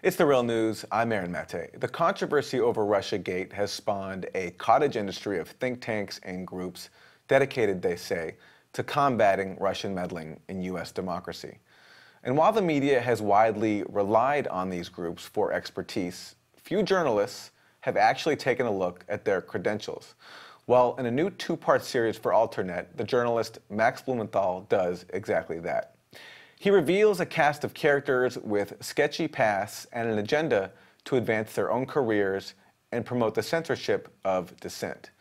It's the real news. I'm Aaron Mate. The controversy over Russiagate has spawned a cottage industry of think tanks and groups dedicated, they say, to combating Russian meddling in U.S. democracy. And while the media has widely relied on these groups for expertise, few journalists have actually taken a look at their credentials. Well, in a new two-part series for Alternet, the journalist Max Blumenthal does exactly that. He reveals a cast of characters with sketchy pasts and an agenda to advance their own careers and promote the censorship of dissent.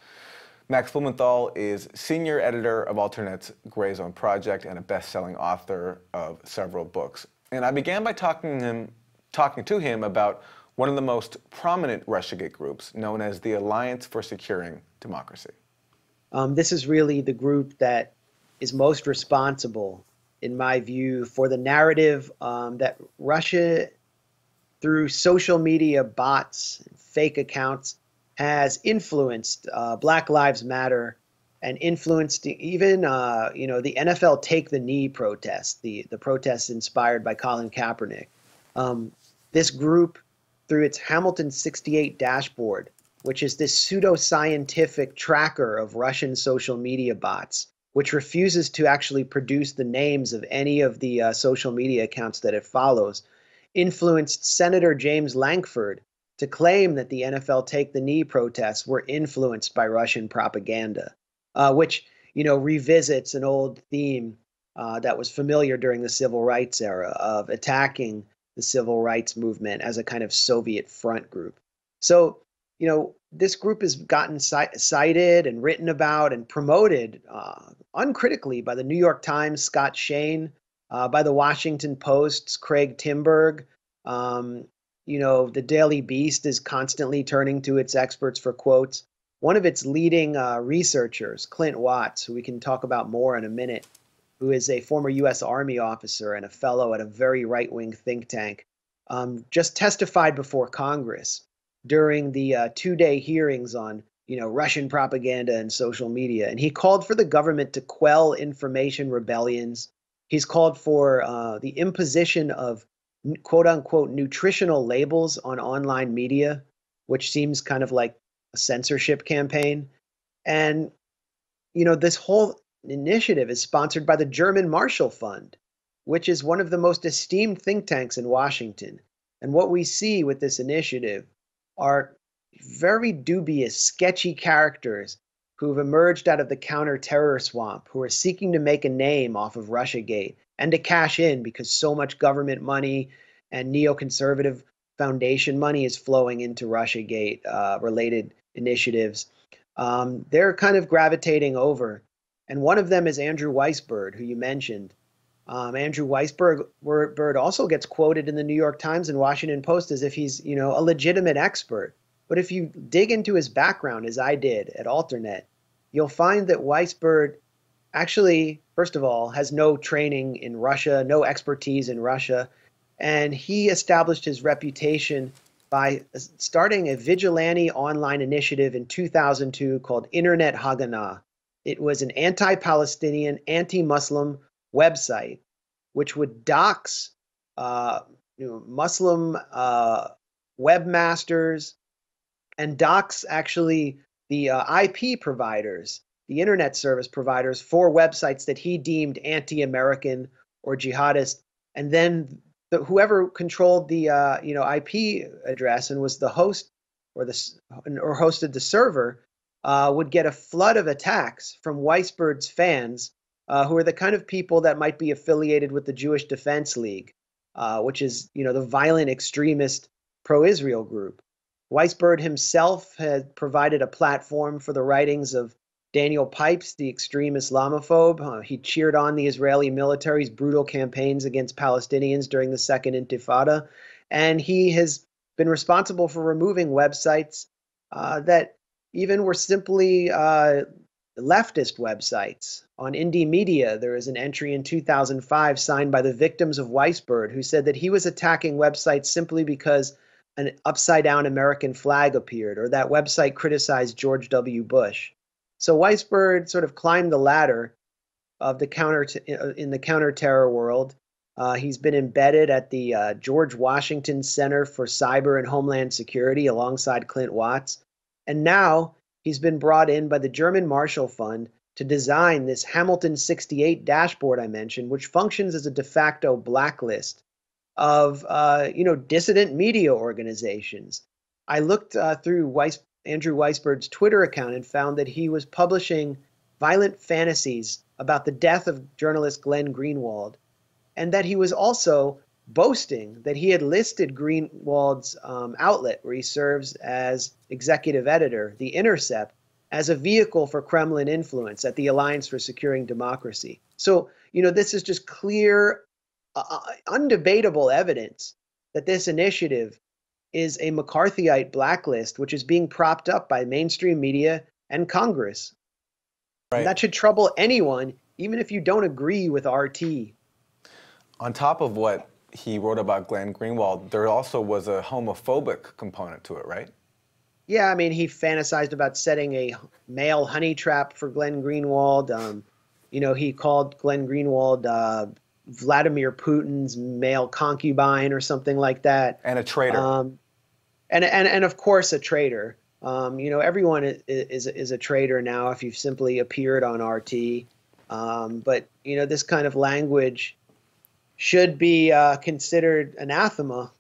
Max Blumenthal is senior editor of Alternet's Grayzone project and a best-selling author of several books. And I began by talking to him about one of the most prominent Russiagate groups, known as the Alliance for Securing Democracy. This is really the group that is most responsible, in my view, for the narrative that Russia, through social media bots and fake accounts, has influenced Black Lives Matter and influenced even, the NFL Take the Knee protest, the protests inspired by Colin Kaepernick. This group, through its Hamilton 68 dashboard, which is this pseudo-scientific tracker of Russian social media bots, which refuses to actually produce the names of any of the social media accounts that it follows, influenced Senator James Lankford to claim that the NFL Take the Knee protests were influenced by Russian propaganda, which, revisits an old theme that was familiar during the civil rights era of attacking the civil rights movement as a kind of Soviet front group. So, this group has gotten cited and written about and promoted uncritically by the New York Times' Scott Shane, by the Washington Post's Craig Timberg. The Daily Beast is constantly turning to its experts for quotes. One of its leading researchers, Clint Watts, who we can talk about more in a minute, who is a former U.S. Army officer and a fellow at a very right-wing think tank, just testified before Congress during the two-day hearings on, Russian propaganda and social media. And he called for the government to quell information rebellions. He's called for the imposition of quote-unquote nutritional labels on online media, which seems kind of like a censorship campaign. And, this whole initiative is sponsored by the German Marshall Fund, which is one of the most esteemed think tanks in Washington. And what we see with this initiative are very dubious, sketchy characters who've emerged out of the counter-terror swamp, who are seeking to make a name off of Russiagate and to cash in because so much government money and neoconservative foundation money is flowing into Russiagate related initiatives. They're kind of gravitating over. And one of them is Andrew Weisberg, who you mentioned. Andrew Weisberg also gets quoted in the New York Times and Washington Post as if he's, a legitimate expert. But if you dig into his background, as I did at Alternet, you'll find that Weisberg actually, first of all, has no training in Russia, no expertise in Russia. And he established his reputation by starting a vigilante online initiative in 2002 called Internet Haganah. It was an anti-Palestinian, anti-Muslim website which would dox Muslim webmasters and dox actually the IP providers, the internet service providers for websites that he deemed anti-American or jihadist. And then whoever controlled the IP address and was the host or hosted the server would get a flood of attacks from Weisberg's fans, who are the kind of people that might be affiliated with the Jewish Defense League, which is the violent extremist pro-Israel group. Weisberg himself had provided a platform for the writings of Daniel Pipes, the extreme Islamophobe. He cheered on the Israeli military's brutal campaigns against Palestinians during the Second Intifada. And he has been responsible for removing websites that even were simply leftist websites. On Indie Media, there is an entry in 2005 signed by the victims of Weisberg who said that he was attacking websites simply because an upside-down American flag appeared, or that website criticized George W. Bush. So Weisberg sort of climbed the ladder of the counter-terror world He's been embedded at the George Washington Center for Cyber and Homeland Security alongside Clint Watts. And now he's been brought in by the German Marshall Fund to design this Hamilton 68 dashboard I mentioned, which functions as a de facto blacklist of dissident media organizations. I looked through Andrew Weisberg's Twitter account and found that he was publishing violent fantasies about the death of journalist Glenn Greenwald, and that he was also boasting that he had listed Greenwald's outlet, where he serves as executive editor, The Intercept, as a vehicle for Kremlin influence at the Alliance for Securing Democracy. So, this is just clear, undebatable evidence that this initiative is a McCarthyite blacklist, which is being propped up by mainstream media and Congress. Right. And that should trouble anyone, even if you don't agree with RT. On top of what he wrote about Glenn Greenwald, there also was a homophobic component to it, right? Yeah, I mean, he fantasized about setting a male honey trap for Glenn Greenwald. He called Glenn Greenwald Vladimir Putin's male concubine or something like that. And a traitor. And of course a traitor. Everyone is a traitor now if you've simply appeared on RT. But this kind of language should be considered anathema.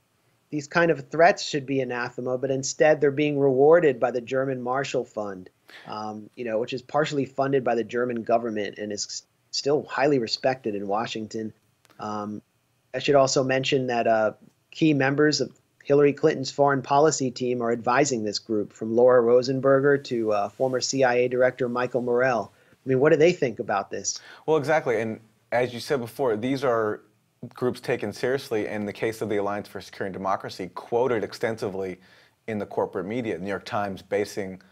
These kind of threats should be anathema, but instead they're being rewarded by the German Marshall Fund, which is partially funded by the German government and is still highly respected in Washington. I should also mention that key members of Hillary Clinton's foreign policy team are advising this group, from Laura Rosenberger to former CIA Director Michael Morell. I mean, what do they think about this? Well, exactly. And as you said before, these are groups taken seriously, in the case of the Alliance for Securing Democracy, quoted extensively in the corporate media, the New York Times basing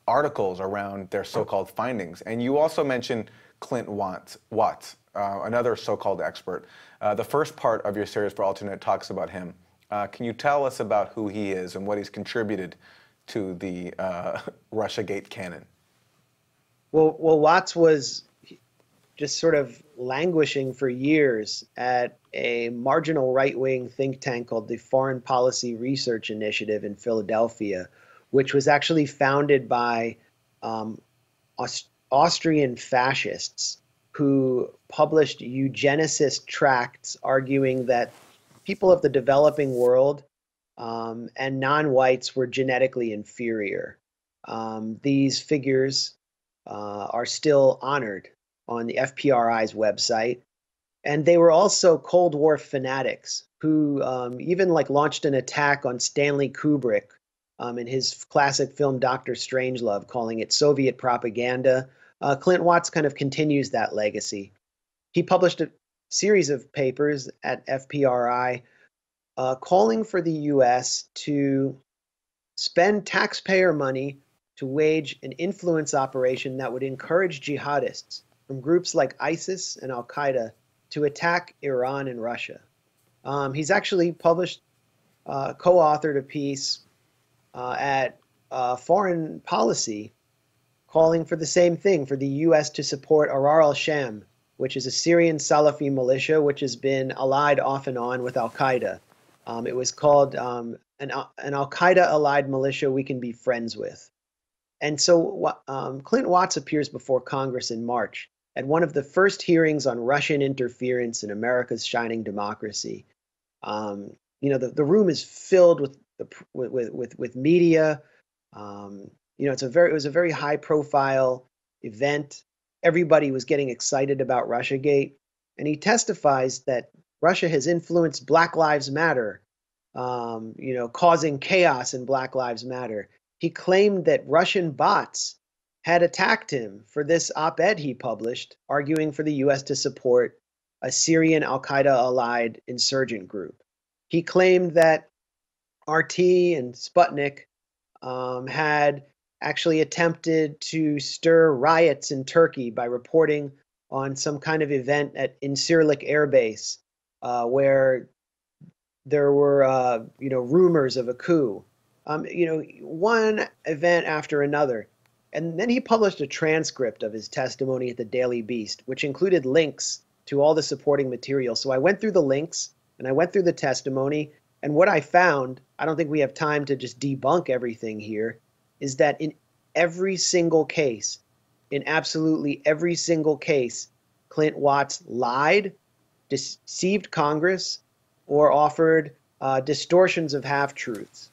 articles around their so-called findings. And you also mentioned Clint Watts, another so-called expert. The first part of your series for Alternet talks about him. Can you tell us about who he is and what he's contributed to the Russiagate canon? Well, Watts was just sort of languishing for years at a marginal right-wing think tank called the Foreign Policy Research Initiative in Philadelphia, which was actually founded by Austrian fascists who published eugenicist tracts arguing that people of the developing world and non-whites were genetically inferior. These figures are still honored on the FPRI's website. And they were also Cold War fanatics who even launched an attack on Stanley Kubrick in his classic film Dr. Strangelove, calling it Soviet propaganda. Clint Watts kind of continues that legacy. He published a series of papers at FPRI calling for the U.S. to spend taxpayer money to wage an influence operation that would encourage jihadists from groups like ISIS and Al-Qaeda to attack Iran and Russia. He's actually published, co-authored a piece at Foreign Policy calling for the same thing, for the U.S. to support Ahrar al-Sham, which is a Syrian Salafi militia which has been allied off and on with Al-Qaeda. It was called an Al-Qaeda-allied militia we can be friends with. And so Clint Watts appears before Congress in March at one of the first hearings on Russian interference in America's shining democracy. The room is filled with media. It was a very high profile event. Everybody was getting excited about Russiagate, and he testifies that Russia has influenced Black Lives Matter, causing chaos in Black Lives Matter. He claimed that Russian bots had attacked him for this op-ed he published, arguing for the U.S. to support a Syrian Al-Qaeda-allied insurgent group. He claimed that RT and Sputnik had actually attempted to stir riots in Turkey by reporting on some kind of event at Incirlik Air Base where there were rumors of a coup. One event after another. And then he published a transcript of his testimony at the Daily Beast, which included links to all the supporting material. So I went through the links and I went through the testimony. And what I found, I don't think we have time to just debunk everything here, is that in every single case, in absolutely every single case, Clint Watts lied, deceived Congress, or offered distortions of half-truths.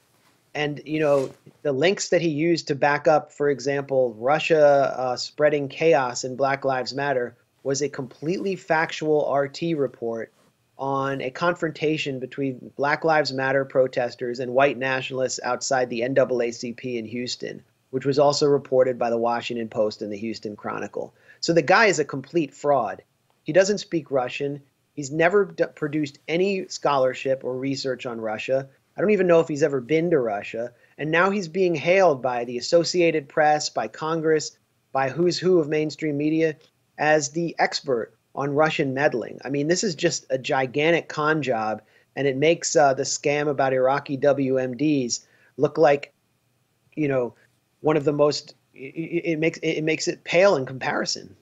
And, you know, the links that he used to back up, for example, Russia spreading chaos in Black Lives Matter was a completely factual RT report on a confrontation between Black Lives Matter protesters and white nationalists outside the NAACP in Houston, which was also reported by the Washington Post and the Houston Chronicle. So the guy is a complete fraud. He doesn't speak Russian. He's never produced any scholarship or research on Russia. I don't even know if he's ever been to Russia. And now he's being hailed by the Associated Press, by Congress, by who's who of mainstream media as the expert on Russian meddling. I mean, this is just a gigantic con job, and it makes the scam about Iraqi WMDs look like, you know, one of the most, it makes it pale in comparison.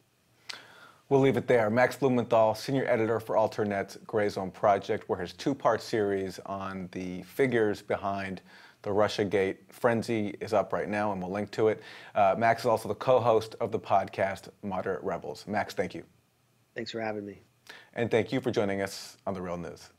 We'll leave it there. Max Blumenthal, senior editor for Alternet's Grayzone project, where his two-part series on the figures behind the Russiagate frenzy is up right now, and we'll link to it. Max is also the co-host of the podcast Moderate Rebels. Max, thank you. Thanks for having me. And thank you for joining us on The Real News.